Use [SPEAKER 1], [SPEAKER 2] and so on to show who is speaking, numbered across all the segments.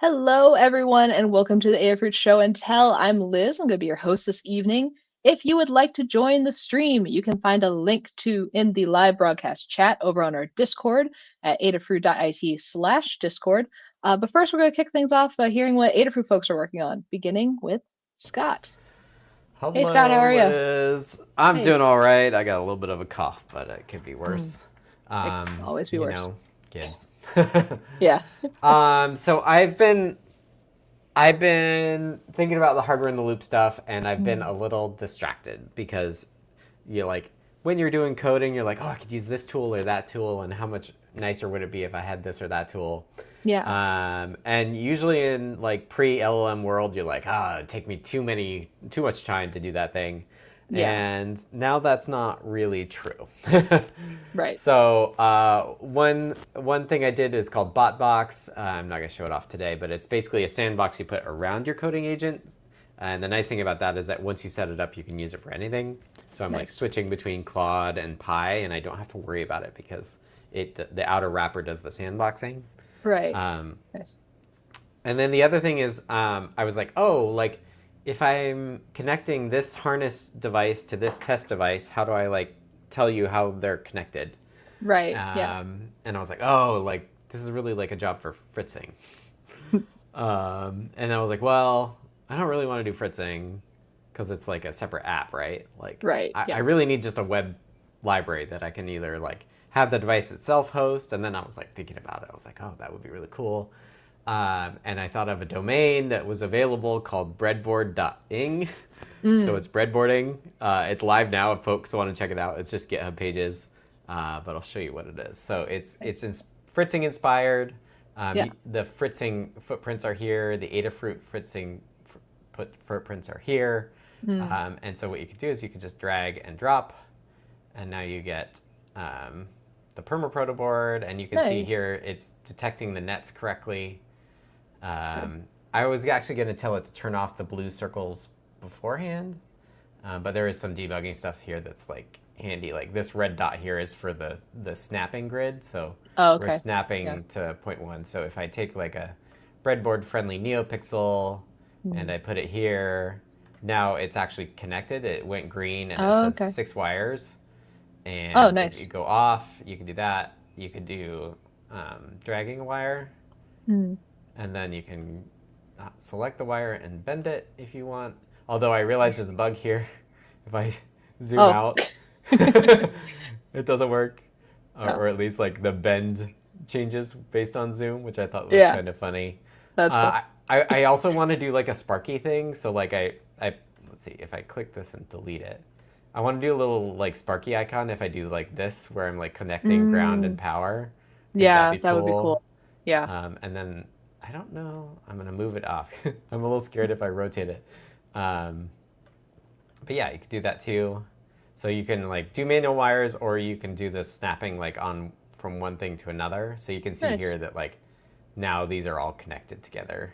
[SPEAKER 1] Hello, everyone, and welcome to the Adafruit Show and Tell. I'm Liz. I'm going to be your host this evening. If you would like to join the stream, you can find a link to in the live broadcast chat over on our Discord at adafruit.it/Discord. But first, we're going to kick things off by hearing what Adafruit folks are working on, beginning with Scott. Hey, Scott, how
[SPEAKER 2] Hello,
[SPEAKER 1] are you?
[SPEAKER 2] Liz. I'm
[SPEAKER 1] Hey.
[SPEAKER 2] doing all right. I got a little bit of a cough, but it could be
[SPEAKER 1] Mm,
[SPEAKER 2] worse.
[SPEAKER 1] it can always be
[SPEAKER 2] You
[SPEAKER 1] worse.
[SPEAKER 2] know, kids.
[SPEAKER 1] Yeah.
[SPEAKER 2] So I've been thinking about the hardware in the loop stuff, and I've been
[SPEAKER 1] Mm,
[SPEAKER 2] a little distracted because you like when you're doing coding, you're like, oh, I could use this tool or that tool, and how much nicer would it be if I had this or that tool?
[SPEAKER 1] yeah.
[SPEAKER 2] And usually in like pre LLM world, you're like, it'd take me too much time to do that thing.
[SPEAKER 1] Yeah.
[SPEAKER 2] And now that's not really true.
[SPEAKER 1] Right.
[SPEAKER 2] So one thing I did is called Botbox. I'm not going to show it off today, but it's basically a sandbox you put around your coding agent. And the nice thing about that is that once you set it up, you can use it for anything. So I'm like
[SPEAKER 1] Nice.
[SPEAKER 2] switching between Claude and Pi, and I don't have to worry about it because the outer wrapper does the sandboxing.
[SPEAKER 1] Right.
[SPEAKER 2] Um,
[SPEAKER 1] Nice.
[SPEAKER 2] and then the other thing is, I was like, oh, like if I'm connecting this harness device to this test device, how do I like tell you how they're connected?
[SPEAKER 1] Right. Yeah.
[SPEAKER 2] And I was like, oh, like this is really like a job for fritzing. And I was like, well, I don't really want to do fritzing because it's like a separate app, right? Like
[SPEAKER 1] Right.
[SPEAKER 2] I
[SPEAKER 1] Yeah.
[SPEAKER 2] really need just a web library that I can either like have the device itself host. And then I was like thinking about it. I was like, oh, that would be really cool. And I thought of a domain that was available called breadboard.ing. So
[SPEAKER 1] Mm,
[SPEAKER 2] it's breadboarding. It's live now if folks want to check it out. It's just GitHub pages, but I'll show you what it is. So it's
[SPEAKER 1] nice.
[SPEAKER 2] fritzing inspired.
[SPEAKER 1] Yeah.
[SPEAKER 2] The fritzing footprints are here. The Adafruit fritzing footprints are here.
[SPEAKER 1] Mm,
[SPEAKER 2] And so what you could do is you could just drag and drop, and now you get the perma proto board, and you can see
[SPEAKER 1] nice.
[SPEAKER 2] here it's detecting the nets correctly.
[SPEAKER 1] Good.
[SPEAKER 2] I was actually going to tell it to turn off the blue circles beforehand, but there is some debugging stuff here that's like handy. Like this red dot here is for the snapping grid, so
[SPEAKER 1] Oh,
[SPEAKER 2] we're
[SPEAKER 1] okay. Yeah.
[SPEAKER 2] snapping to 0.1. So if I take like a breadboard friendly NeoPixel and
[SPEAKER 1] Mm.
[SPEAKER 2] I put it here, now it's actually connected. It went green and it
[SPEAKER 1] Oh,
[SPEAKER 2] says
[SPEAKER 1] okay.
[SPEAKER 2] 6 wires.
[SPEAKER 1] Oh,
[SPEAKER 2] And if you
[SPEAKER 1] nice.
[SPEAKER 2] go off, you can do that. You could do dragging a wire,
[SPEAKER 1] Mm.
[SPEAKER 2] and then you can select the wire and bend it if you want. Although I realize there's
[SPEAKER 1] Nice.
[SPEAKER 2] a bug here. If I zoom
[SPEAKER 1] Oh.
[SPEAKER 2] out, it doesn't work,
[SPEAKER 1] Oh,
[SPEAKER 2] or at least like the bend changes based on zoom, which I thought was
[SPEAKER 1] yeah.
[SPEAKER 2] kind of funny.
[SPEAKER 1] That's cool.
[SPEAKER 2] I also want to do like a Sparky thing. So like I let's see if I click this and delete it. I want to do a little like Sparky icon if I do like this, where I'm like connecting ground and
[SPEAKER 1] Mm.
[SPEAKER 2] power. I think that'd
[SPEAKER 1] Yeah,
[SPEAKER 2] be
[SPEAKER 1] that would be
[SPEAKER 2] cool.
[SPEAKER 1] cool. Yeah.
[SPEAKER 2] And then I don't know. I'm gonna move it off. I'm a little scared if I rotate it. Um, but yeah, you could do that too. So you can like do manual wires, or you can do this snapping like on from one thing to another. So you can see
[SPEAKER 1] Nice.
[SPEAKER 2] here that like now these are all connected together.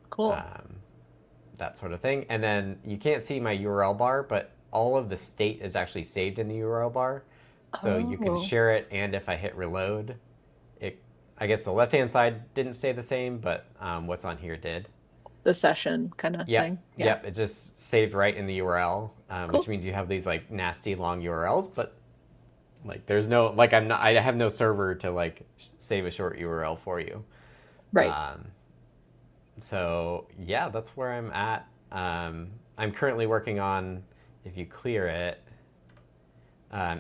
[SPEAKER 1] Cool.
[SPEAKER 2] Um, that sort of thing. And then you can't see my URL bar, but all of the state is actually saved in the URL bar. So you can
[SPEAKER 1] Oh,
[SPEAKER 2] share it, and if I hit reload, it, I guess the left-hand side didn't stay the same, but what's on here did.
[SPEAKER 1] the session kind of
[SPEAKER 2] Yep,
[SPEAKER 1] thing. Yeah.
[SPEAKER 2] yep, it just saved right in the URL, which
[SPEAKER 1] Cool.
[SPEAKER 2] means you have these like nasty long URLs, but like there's no, like I have no server to like save a short URL for you.
[SPEAKER 1] Right.
[SPEAKER 2] Um, so yeah, that's where I'm at. I'm currently working on, if you clear it,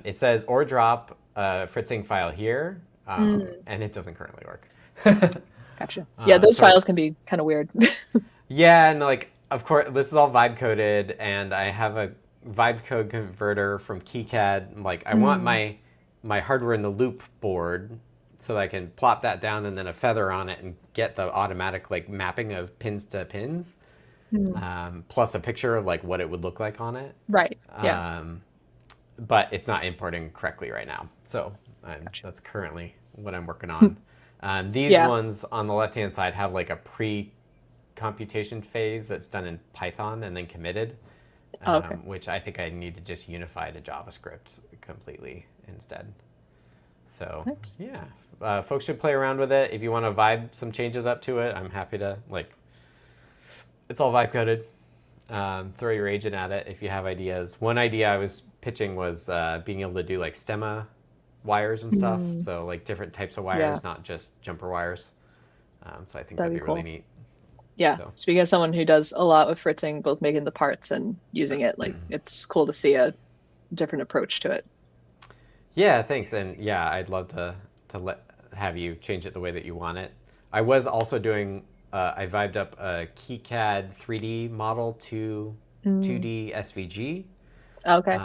[SPEAKER 2] it says or drop a fritzing file here,
[SPEAKER 1] Mm.
[SPEAKER 2] and it doesn't currently work.
[SPEAKER 1] Gotcha. Yeah, those
[SPEAKER 2] So
[SPEAKER 1] files can be kind of weird.
[SPEAKER 2] yeah, and like of course this is all vibe coded, and I have a vibe code converter from KiCad. Like I want
[SPEAKER 1] Mm.
[SPEAKER 2] my hardware in the loop board so that I can plop that down and then a feather on it and get the automatic like mapping of pins to pins,
[SPEAKER 1] Mm.
[SPEAKER 2] plus a picture of like what it would look like on it.
[SPEAKER 1] Right. Yeah.
[SPEAKER 2] Um, but it's not importing correctly right now. So
[SPEAKER 1] Gotcha.
[SPEAKER 2] that's currently what I'm working on. These
[SPEAKER 1] Yeah.
[SPEAKER 2] ones on the left-hand side have like a pre-computation phase that's done in Python and then committed,
[SPEAKER 1] Oh, okay.
[SPEAKER 2] which I think I need to just unify to JavaScript completely instead. So
[SPEAKER 1] Nice.
[SPEAKER 2] yeah, folks should play around with it. If you want to vibe some changes up to it, I'm happy to it's all vibe coded. Throw your agent at it if you have ideas. One idea I was pitching was being able to do like stemma wires and stuff.
[SPEAKER 1] Mm,
[SPEAKER 2] So like different types of
[SPEAKER 1] yeah,
[SPEAKER 2] wires, not just jumper wires. So I think
[SPEAKER 1] that'd
[SPEAKER 2] that'd
[SPEAKER 1] be
[SPEAKER 2] be really
[SPEAKER 1] cool.
[SPEAKER 2] neat.
[SPEAKER 1] Yeah,
[SPEAKER 2] So
[SPEAKER 1] speaking of someone who does a lot with fritzing, both making the parts and using it, like it's cool to see a different approach to it.
[SPEAKER 2] yeah, thanks. And yeah, I'd love to have you change it the way that you want it. I was also doing. I vibed up a KiCad 3D model to
[SPEAKER 1] Mm,
[SPEAKER 2] 2D SVG
[SPEAKER 1] okay.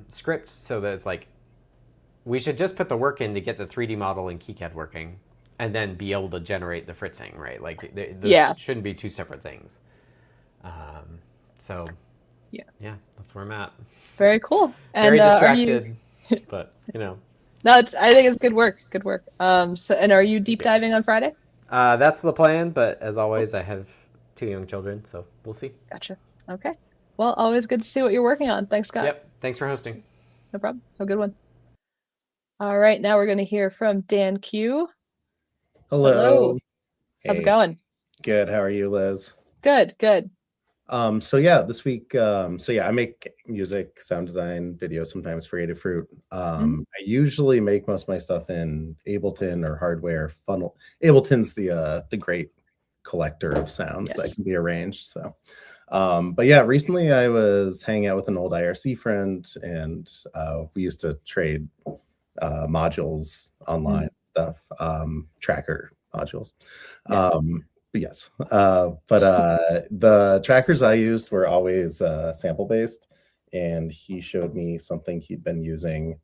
[SPEAKER 2] script, so that it's like we should just put the work in to get the 3D model in KiCad working, and then be able to generate the fritzing, right? Like those
[SPEAKER 1] Yeah,
[SPEAKER 2] shouldn't be two separate things. So
[SPEAKER 1] yeah.
[SPEAKER 2] yeah, that's where I'm at.
[SPEAKER 1] Very cool.
[SPEAKER 2] Very
[SPEAKER 1] And are you?
[SPEAKER 2] distracted, but you know.
[SPEAKER 1] No, it's. I think it's good work. Good work. So, and are you deep
[SPEAKER 2] Yeah.
[SPEAKER 1] diving on Friday?
[SPEAKER 2] That's the plan, but as
[SPEAKER 1] Cool.
[SPEAKER 2] always, I have two young children, so we'll see.
[SPEAKER 1] Gotcha. Okay. Well, always good to see what you're working on. Thanks, Scott.
[SPEAKER 2] Yep. Thanks for hosting.
[SPEAKER 1] No problem. Have a good one. All right, now we're going to hear from Dan Q.
[SPEAKER 3] Hello.
[SPEAKER 1] Hello. How's it
[SPEAKER 3] Hey,
[SPEAKER 1] going?
[SPEAKER 3] good. How are you, Liz?
[SPEAKER 1] Good, good.
[SPEAKER 3] So yeah, this week, I make music, sound design, video sometimes for Adafruit.
[SPEAKER 1] Mhm.
[SPEAKER 3] I usually make most of my stuff in Ableton or hardware funnel. Ableton's the great collector of sounds that
[SPEAKER 1] Yes.
[SPEAKER 3] can be arranged. So, but yeah, recently I was hanging out with an old IRC friend, and we used to trade modules online stuff, tracker modules.
[SPEAKER 1] Yeah.
[SPEAKER 3] But yes, the trackers I used were always sample based, and he showed me something he'd been using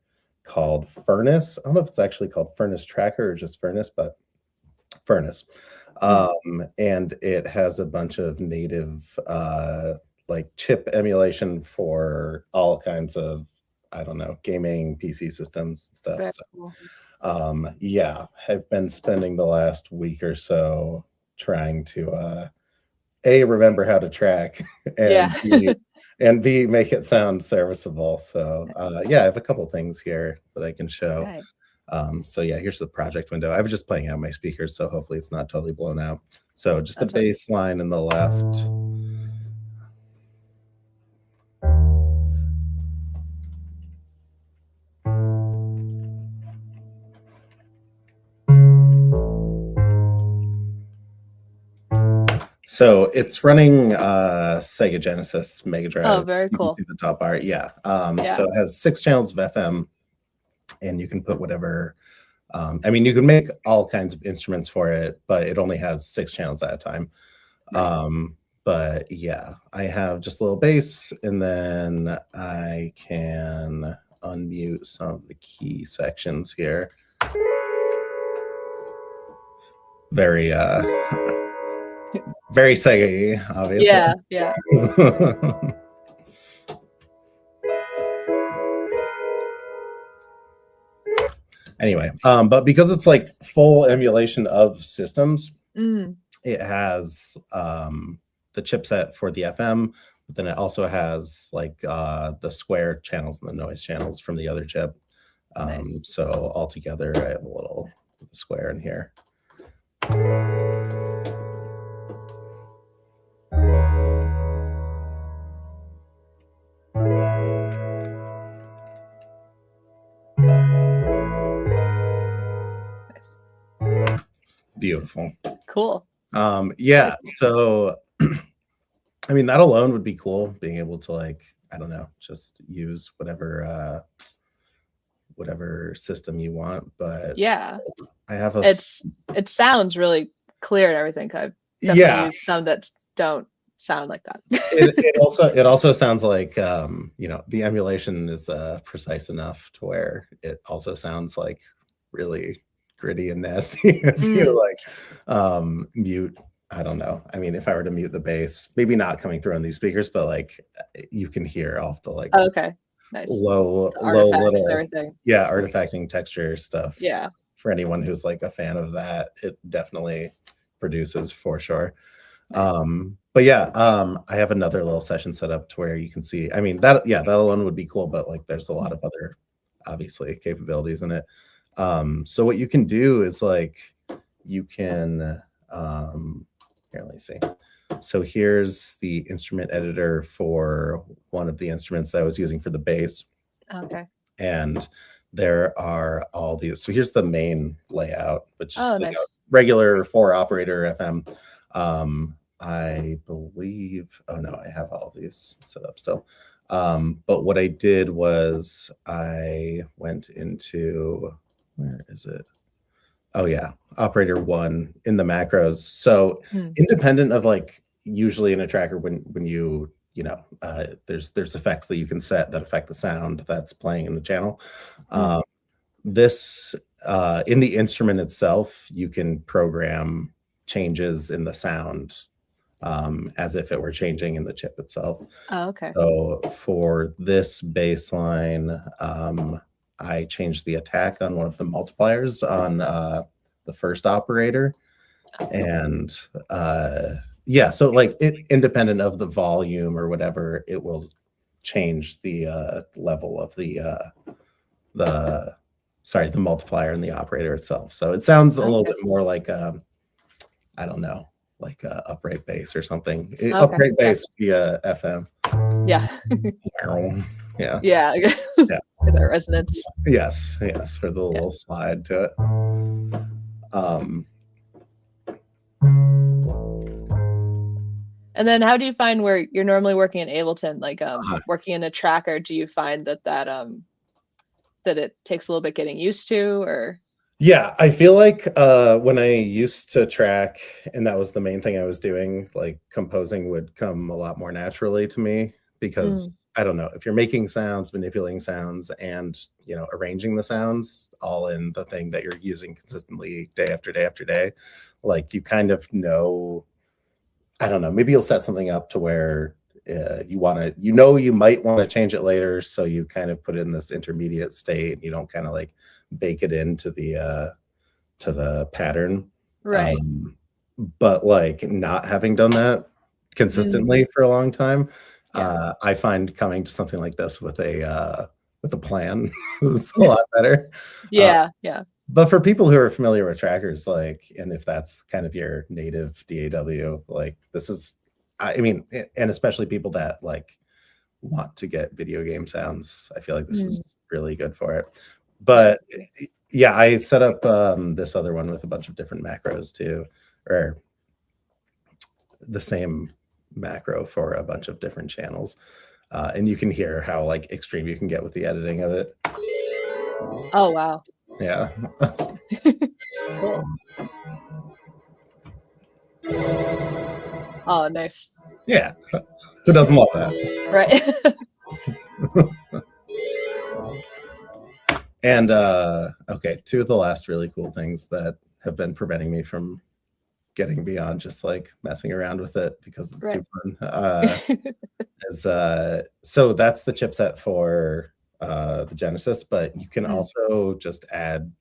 [SPEAKER 3] called Furnace. I don't know if it's actually called Furnace Tracker or just Furnace, but Furnace.
[SPEAKER 1] Mm.
[SPEAKER 3] And it has a bunch of native like chip emulation for all kinds of, I don't know, gaming PC systems and stuff.
[SPEAKER 1] Very
[SPEAKER 3] So
[SPEAKER 1] cool.
[SPEAKER 3] yeah, I've been spending the last week or so trying to A, remember how to track,
[SPEAKER 1] Yeah.
[SPEAKER 3] and B, make it sound serviceable. So yeah, I have a couple things here that I can show.
[SPEAKER 1] Right.
[SPEAKER 3] So yeah, here's the project window. I was just playing out my speakers, so hopefully it's not totally blown out. So just a
[SPEAKER 1] Gotcha.
[SPEAKER 3] bass line in the left. So it's running Sega Genesis Mega Drive.
[SPEAKER 1] Oh, very
[SPEAKER 3] You can
[SPEAKER 1] cool.
[SPEAKER 3] see the top bar. Yeah.
[SPEAKER 1] Yeah.
[SPEAKER 3] So it has 6 channels of FM, and you can put whatever. I mean, you can make all kinds of instruments for it, but it only has 6 channels at a time.
[SPEAKER 1] Right.
[SPEAKER 3] But yeah, I have just a little bass, and then I can unmute some of the key sections here. Very very Sega-y, obviously.
[SPEAKER 1] Yeah, yeah.
[SPEAKER 3] Anyway, but because it's like full emulation of systems,
[SPEAKER 1] Mm,
[SPEAKER 3] it has the chipset for the FM, but then it also has like the square channels and the noise channels from the other chip.
[SPEAKER 1] nice.
[SPEAKER 3] So altogether, I have a little square in here.
[SPEAKER 1] Nice.
[SPEAKER 3] Beautiful.
[SPEAKER 1] Cool.
[SPEAKER 3] Yeah, so I mean, that alone would be cool, being able to, like, I don't know, just use whatever system you want. But
[SPEAKER 1] Yeah.
[SPEAKER 3] I have a
[SPEAKER 1] It sounds really clear and everything. I've definitely
[SPEAKER 3] yeah.
[SPEAKER 1] used some that don't sound like that.
[SPEAKER 3] It also sounds like the emulation is precise enough to where it also sounds like really gritty and nasty. If you like mute, I don't know. I mean, if I were to mute the bass, maybe not coming through on these speakers, but like you can hear off the like
[SPEAKER 1] Okay. Nice.
[SPEAKER 3] low
[SPEAKER 1] Artifacts and
[SPEAKER 3] little
[SPEAKER 1] everything.
[SPEAKER 3] yeah, artifacting texture stuff.
[SPEAKER 1] Yeah.
[SPEAKER 3] For anyone who's like a fan of that, it definitely produces for sure.
[SPEAKER 1] Nice.
[SPEAKER 3] But yeah, I have another little session set up to where you can see, I mean, that alone would be cool, but like there's a lot of other obviously capabilities in it. So what you can do is like you can here, let me see. So here's the instrument editor for one of the instruments that I was using for the bass.
[SPEAKER 1] Okay.
[SPEAKER 3] And there are all these. So here's the main layout, which is like
[SPEAKER 1] nice.
[SPEAKER 3] a regular 4-operator FM. I believe, oh no, I have all these set up still. But what I did was I went into, where is it? Oh yeah, operator 1 in the macros. So independent of like usually in a tracker when you know, there's effects that you can set that affect the sound that's playing in the channel. This in the instrument itself, you can program changes in the sound as if it were changing in the chip itself.
[SPEAKER 1] Oh, okay.
[SPEAKER 3] So for this baseline, I changed the attack on one of the multipliers on the first operator. And yeah, so like independent of the volume or whatever, it will change the level of the multiplier in the operator itself. So it sounds a little bit more like I don't know, like upright bass or something. Upright bass via FM.
[SPEAKER 1] Yeah.
[SPEAKER 3] Yeah.
[SPEAKER 1] Yeah.
[SPEAKER 3] Yeah.
[SPEAKER 1] For that resonance.
[SPEAKER 3] Yes, for the little slide to it.
[SPEAKER 1] And then how do you find where you're normally working in Ableton, like working in a tracker, do you find that it takes a little bit getting used to, or?
[SPEAKER 3] Yeah, I feel like when I used to track, and that was the main thing I was doing, like composing would come a lot more naturally to me because I don't know, if you're making sounds, manipulating sounds, and you know, arranging the sounds all in the thing that you're using consistently day after day after day, like you kind of know, I don't know, maybe you'll set something up to where you might want to change it later, so you kind of put it in this intermediate state. You don't kind of like bake it into the pattern,
[SPEAKER 1] right?
[SPEAKER 3] But like not having done that consistently for a long time, I find coming to something like this with a plan is a lot better.
[SPEAKER 1] Yeah.
[SPEAKER 3] But for people who are familiar with trackers, like, and if that's kind of your native DAW, like this is, I mean, and especially people that like want to get video game sounds, I feel like this is really good for it. But yeah, I set up this other one with a bunch of different macros too, or the same macro for a bunch of different channels. And you can hear how like extreme you can get with the editing of it.
[SPEAKER 1] Oh, wow.
[SPEAKER 3] Yeah.
[SPEAKER 1] Cool. Oh, nice.
[SPEAKER 3] Yeah. Who doesn't love that?
[SPEAKER 1] Right.
[SPEAKER 3] And okay, two of the last really cool things that have been preventing me from getting beyond just like messing around with it because it's too fun is so that's the chipset for the Genesis, but you can also just add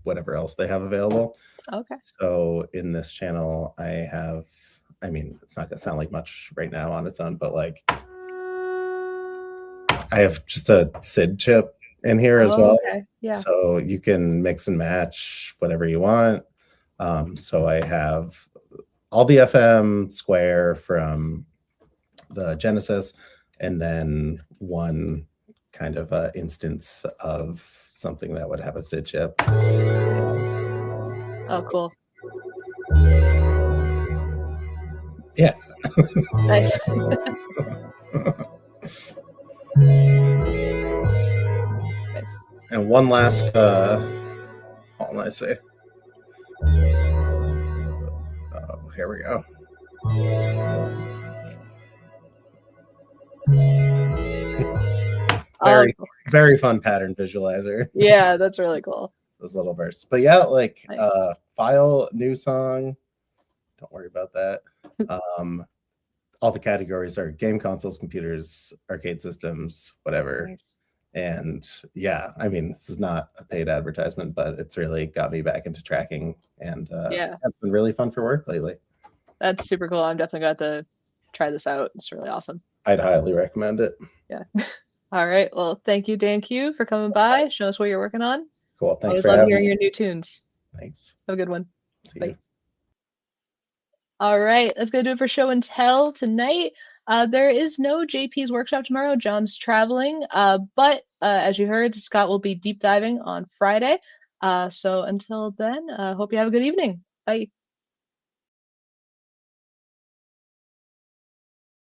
[SPEAKER 3] whatever else they have available.
[SPEAKER 1] Okay.
[SPEAKER 3] So in this channel I have, I mean, it's not gonna sound like much right now on its own, but like I have just a SID chip in here as well.
[SPEAKER 1] Okay. Yeah.
[SPEAKER 3] So you can mix and match whatever you want. So I have all the FM square from the Genesis, and then one kind of instance of something that would have a SID chip.
[SPEAKER 1] Oh, cool.
[SPEAKER 3] Yeah.
[SPEAKER 1] Nice. Nice.
[SPEAKER 3] And one last, hold on, I say. Oh, here we go. Very fun pattern visualizer.
[SPEAKER 1] Yeah, that's really cool.
[SPEAKER 3] Those little bursts. But yeah, like nice. File, new song. Don't worry about that. All the categories are game consoles, computers, arcade systems, whatever. Nice. And yeah, I mean, this is not a paid advertisement, but it's really got me back into tracking, and it's been really fun for work lately.
[SPEAKER 1] That's super cool. I'm definitely going to try this out. It's really awesome.
[SPEAKER 3] I'd highly recommend it.
[SPEAKER 1] Yeah. All right. Well, thank you, Dan Q, for coming by, showing us what you're working on.
[SPEAKER 3] Cool. Thanks
[SPEAKER 1] Always
[SPEAKER 3] for
[SPEAKER 1] love
[SPEAKER 3] having
[SPEAKER 1] hearing
[SPEAKER 3] me.
[SPEAKER 1] your new tunes.
[SPEAKER 3] Thanks.
[SPEAKER 1] Have a good one.
[SPEAKER 3] See
[SPEAKER 1] Bye.
[SPEAKER 3] you.
[SPEAKER 1] All right, that's gonna do it for show and tell tonight. There is no JP's workshop tomorrow. John's traveling, but as you heard, Scott will be deep diving on Friday. So until then, hope you have a good evening. Bye.